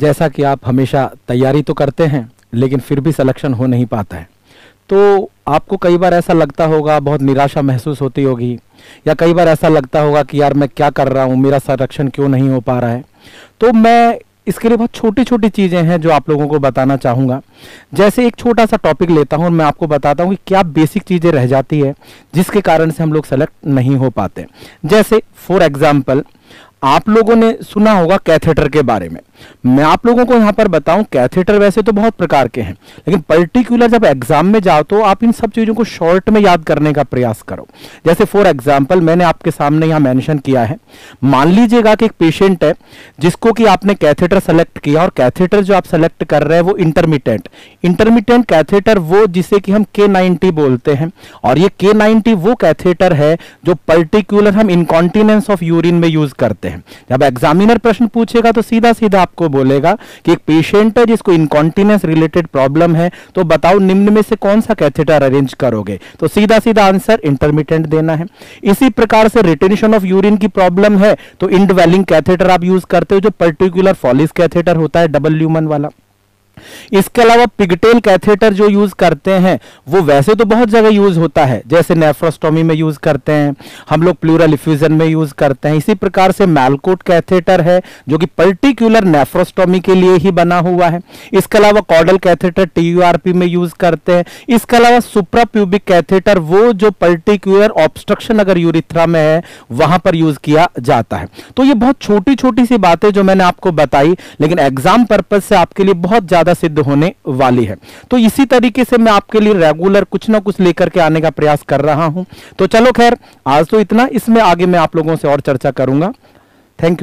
जैसा कि आप हमेशा तैयारी तो करते हैं लेकिन फिर भी सिलेक्शन हो नहीं पाता है, तो आपको कई बार ऐसा लगता होगा, बहुत निराशा महसूस होती होगी, या कई बार ऐसा लगता होगा कि यार मैं क्या कर रहा हूँ, मेरा सिलेक्शन क्यों नहीं हो पा रहा है। तो मैं इसके लिए बहुत छोटी छोटी चीज़ें हैं जो आप लोगों को बताना चाहूँगा। जैसे एक छोटा सा टॉपिक लेता हूँ और मैं आपको बताता हूँ कि क्या बेसिक चीज़ें रह जाती है जिसके कारण से हम लोग सेलेक्ट नहीं हो पाते। जैसे फॉर एग्जाम्पल आप लोगों ने सुना होगा कैथेटर के बारे में। मैं आप लोगों को यहाँ पर बताऊं, कैथेटर वैसे तो बहुत प्रकार के हैं, लेकिन पर्टिकुलर जब एग्जाम में जाओ तो आप इन सब चीज़ों को शॉर्ट में याद करने का प्रयास करो। जैसे फॉर एग्जाम्पल मैंने आपके सामने यहाँ मेंशन किया है, मान लीजिएगा कि एक पेशेंट है जिसको कि आपने कैथेटर सेलेक्ट किया, और कैथेटर जो आप सेलेक्ट कर रहे हैं वो इंटरमिटेंट कैथेटर, वो जिसे कि हम K90 बोलते हैं। और ये K90 वो कैथेटर है जो पर्टिकुलर हम इनकॉन्टिनेंस ऑफ यूरिन में यूज करते हैं। जब एग्जामिनर प्रश्न पूछेगा तो सीधा सीधा आपको बोलेगा कि एक पेशेंट है जिसको इनकॉन्टिनेंस रिलेटेड प्रॉब्लम है, तो बताओ निम्न में से कौन सा कैथेटर अरेंज करोगे, तो सीधा सीधा आंसर इंटरमिटेंट देना है। इसी प्रकार से रिटेंशन ऑफ यूरिन की प्रॉब्लम है तो इंडवेलिंग कैथेटर आप यूज करते हो, जो पर्टिकुलर फॉलिस कैथेटर होता है डबल ल्यूमन वाला। इसके अलावा पिगटेल कैथेटर जो यूज करते हैं वो वैसे तो बहुत जगह यूज होता है, जैसे नेफ्रोस्टोमी में यूज करते हैं हम लोग, प्लूरल इफ्यूजन में यूज करते हैं। इसी प्रकार से मैलकोट कैथेटर है जो कि पर्टिकुलर नेफ्रोस्टोमी के लिए ही बना हुआ है। इसके अलावा कॉर्डल कैथेटर TURP में यूज करते हैं। इसके अलावा सुप्राप्यूबिक कैथेटर, वो जो पर्टिकुलर ऑब्स्ट्रक्शन अगर यूरिथ्रा में है वहां पर यूज किया जाता है। तो ये बहुत छोटी छोटी सी बातें जो मैंने आपको बताई, लेकिन एग्जाम पर्पज से आपके लिए बहुत ज्यादा सिद्ध होने वाली है। तो इसी तरीके से मैं आपके लिए रेगुलर कुछ ना कुछ लेकर के आने का प्रयास कर रहा हूं। तो चलो खैर, आज तो इतना, इसमें आगे मैं आप लोगों से और चर्चा करूंगा। Thank you.